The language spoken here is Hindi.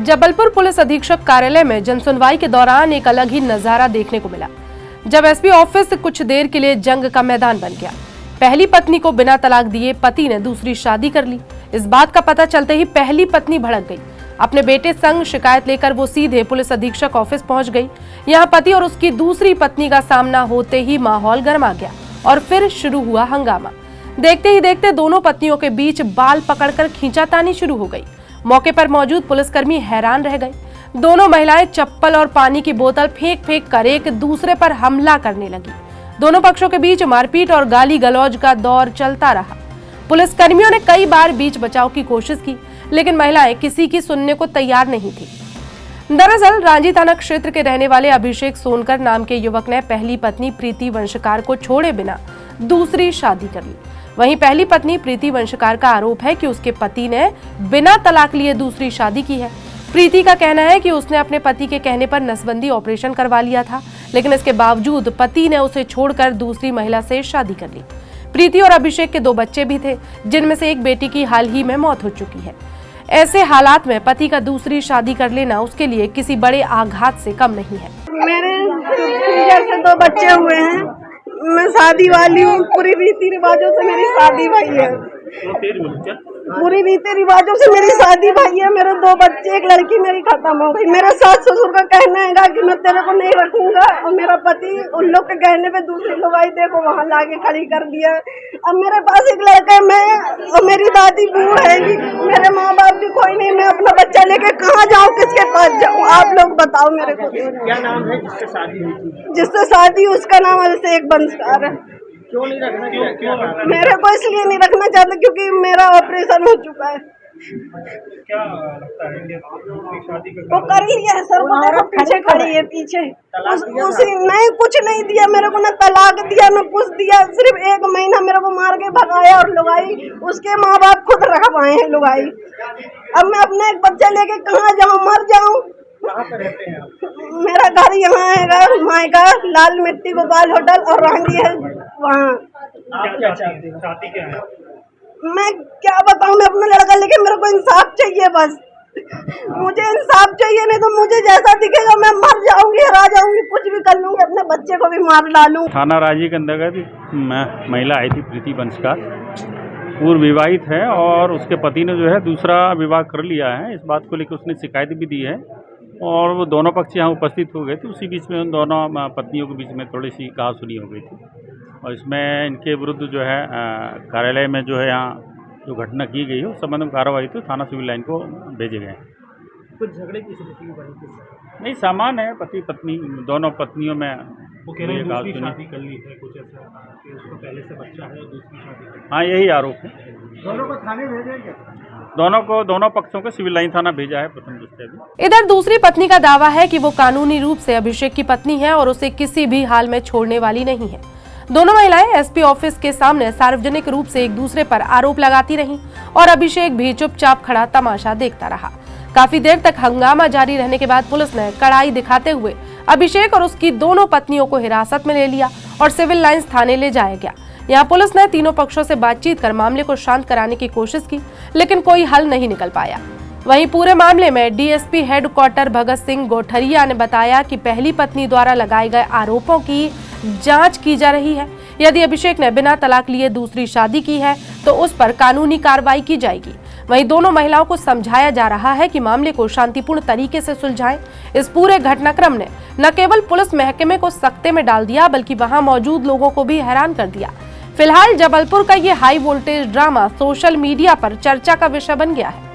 जबलपुर पुलिस अधीक्षक कार्यालय में जनसुनवाई के दौरान एक अलग ही नजारा देखने को मिला, जब एसपी ऑफिस कुछ देर के लिए जंग का मैदान बन गया। पहली पत्नी को बिना तलाक दिए पति ने दूसरी शादी कर ली। इस बात का पता चलते ही पहली पत्नी भड़क गई। अपने बेटे संग शिकायत लेकर वो सीधे पुलिस अधीक्षक ऑफिस पहुंच गई। यहाँ पति और उसकी दूसरी पत्नी का सामना होते ही माहौल गर्मा गया और फिर शुरू हुआ हंगामा। देखते ही देखते दोनों पत्नियों के बीच बाल पकड़कर खींचातानी शुरू हो गई। मौके पर मौजूद पुलिसकर्मी हैरान रह गए। दोनों महिलाएं चप्पल और पानी की बोतल फेंक फेंक कर एक दूसरे पर हमला करने लगी। दोनों पक्षों के बीच मारपीट और गाली गलौज का दौर चलता रहा। पुलिसकर्मियों ने कई बार बीच बचाव की कोशिश की, लेकिन महिलाएं किसी की सुनने को तैयार नहीं थी। दरअसल रांझी थाना क्षेत्र के रहने वाले अभिषेक सोनकर नाम के युवक ने पहली पत्नी प्रीति वंशकार को छोड़े बिना दूसरी शादी कर ली। वहीं पहली पत्नी प्रीति वंशकार का आरोप है कि उसके पति ने बिना तलाक लिए दूसरी शादी की है। प्रीति का कहना है कि उसने अपने पति के कहने पर नसबंदी ऑपरेशन करवा लिया था, लेकिन इसके बावजूद पति ने उसे छोड़कर दूसरी महिला से शादी कर ली। प्रीति और अभिषेक के 2 बच्चे भी थे, जिनमें से एक बेटी की हाल ही में मौत हो चुकी है। ऐसे हालात में पति का दूसरी शादी कर लेना उसके लिए किसी बड़े आघात से कम नहीं है। मेरे जैसे 2 बच्चे हुए हैं, मैं शादी वाली हूँ। पूरी रीति रिवाजों से मेरी शादी हुई है। पूरी रीति रिवाजों से मेरी शादी भाई है। मेरे 2 बच्चे, एक लड़की मेरी खत्म हो गई। मेरे सास ससुर का कहना है कि मैं तेरे को नहीं रखूंगा, और मेरा पति उन लोग के कहने पे दूसरी लुगाई देखो वहाँ लाके खड़ी कर दिया। अब मेरे पास एक लड़का है, मैं और मेरी दादी बूढ़ है, मेरे माँ बाप भी कोई नहीं। मैं अपना बच्चा लेके कहाँ जाऊँ, किसके पास जाऊँ, आप लोग बताओ मेरे को। क्या नाम है जिससे शादी हुई थी? जिससे शादी, उसका नाम अभिषेक वंशकार है। क्यों नहीं रखना? क्यों मेरे को इसलिए नहीं रखना चाहता क्योंकि मेरा ऑपरेशन हो चुका है। क्या लगता है शादी वो कर ही है सर, वो देखो पीछे खड़ी है, पीछे उसी नहीं कुछ नहीं दिया मेरे को, न तलाक दिया न कुछ दिया। सिर्फ 1 महीना मेरे को मार के भगाया, और लुगाई उसके माँ बाप खुद रखवाए हैं लुगाई। अब मैं अपना एक बच्चा लेके कहाँ जाऊँ, मर जाऊँ। कहाँ पे रहते हैं आप? मेरा घर यहाँ है मायका लाल मिट्टी गोपाल होटल, और रांझी है वहाँ। आप क्या चाहते हैं? शादी क्या है? मैं क्या बताऊँ, मैं अपना लड़का लेके, मेरे को इंसाफ चाहिए बस। मुझे इंसाफ चाहिए, नहीं तो मुझे जैसा दिखेगा मैं मर जाऊंगी, हरा जाऊंगी, कुछ भी कर लूंगी, अपने बच्चे को भी मार डालूं। थाना रांझी के अंतर्गत महिला आई थी प्रीति वंशकार, पूर्व विवाहित है और उसके पति ने जो है दूसरा विवाह कर लिया है। इस बात को लेकर उसने शिकायत भी दी है और वो दोनों पक्ष यहाँ उपस्थित हो गए थे। उसी बीच में उन दोनों पत्नियों के बीच में थोड़ी सी कहासुनी हो गई थी, और इसमें इनके विरुद्ध जो है कार्यालय में जो है यहाँ जो घटना की गई है उस संबंध में कार्रवाई तो थाना सिविल लाइन को भेजे गए हैं। कुछ झगड़े की स्थिति बनी थी? नहीं, सामान्य है, पति पत्नी दोनों पत्नियों में। वो कह रहे हैं दूसरी शादी कर ली है, कुछ ऐसा कि उसको पहले से बच्चा है और दूसरी शादी कर ली। हाँ, यही आरोप है। दोनों को थाने भेजे क्या? दोनों पक्षों को सिविल लाइन थाना भेजा है प्रथम दृष्टया भी। इधर दूसरी पत्नी का दावा है कि वो कानूनी रूप से अभिषेक की पत्नी है और उसे किसी भी हाल में छोड़ने वाली नहीं है। दोनों महिलाएं एसपी ऑफिस के सामने सार्वजनिक रूप से एक दूसरे पर आरोप लगाती रहीं और अभिषेक भी चुपचाप खड़ा तमाशा देखता रहा। काफी देर तक हंगामा जारी रहने के बाद पुलिस ने कड़ाई दिखाते हुए अभिषेक और उसकी दोनों पत्नियों को हिरासत में ले लिया और सिविल लाइंस थाने ले जाया गया। यहाँ पुलिस ने तीनों पक्षों से बातचीत कर मामले को शांत कराने की कोशिश की, लेकिन कोई हल नहीं निकल पाया। वहीं पूरे मामले में डीएसपी हेडक्वार्टर भगत सिंह गोठरिया ने बताया कि पहली पत्नी द्वारा लगाए गए आरोपों की जांच की जा रही है। यदि अभिषेक ने बिना तलाक लिए दूसरी शादी की है तो उस पर कानूनी कार्रवाई की जाएगी। वहीं दोनों महिलाओं को समझाया जा रहा है कि मामले को शांतिपूर्ण तरीके से सुलझाएं। इस पूरे घटनाक्रम ने न केवल पुलिस महकमे को सकते में डाल दिया, बल्कि वहां मौजूद लोगों को भी हैरान कर दिया। फिलहाल जबलपुर का ये high voltage drama social media पर चर्चा का विषय बन गया है।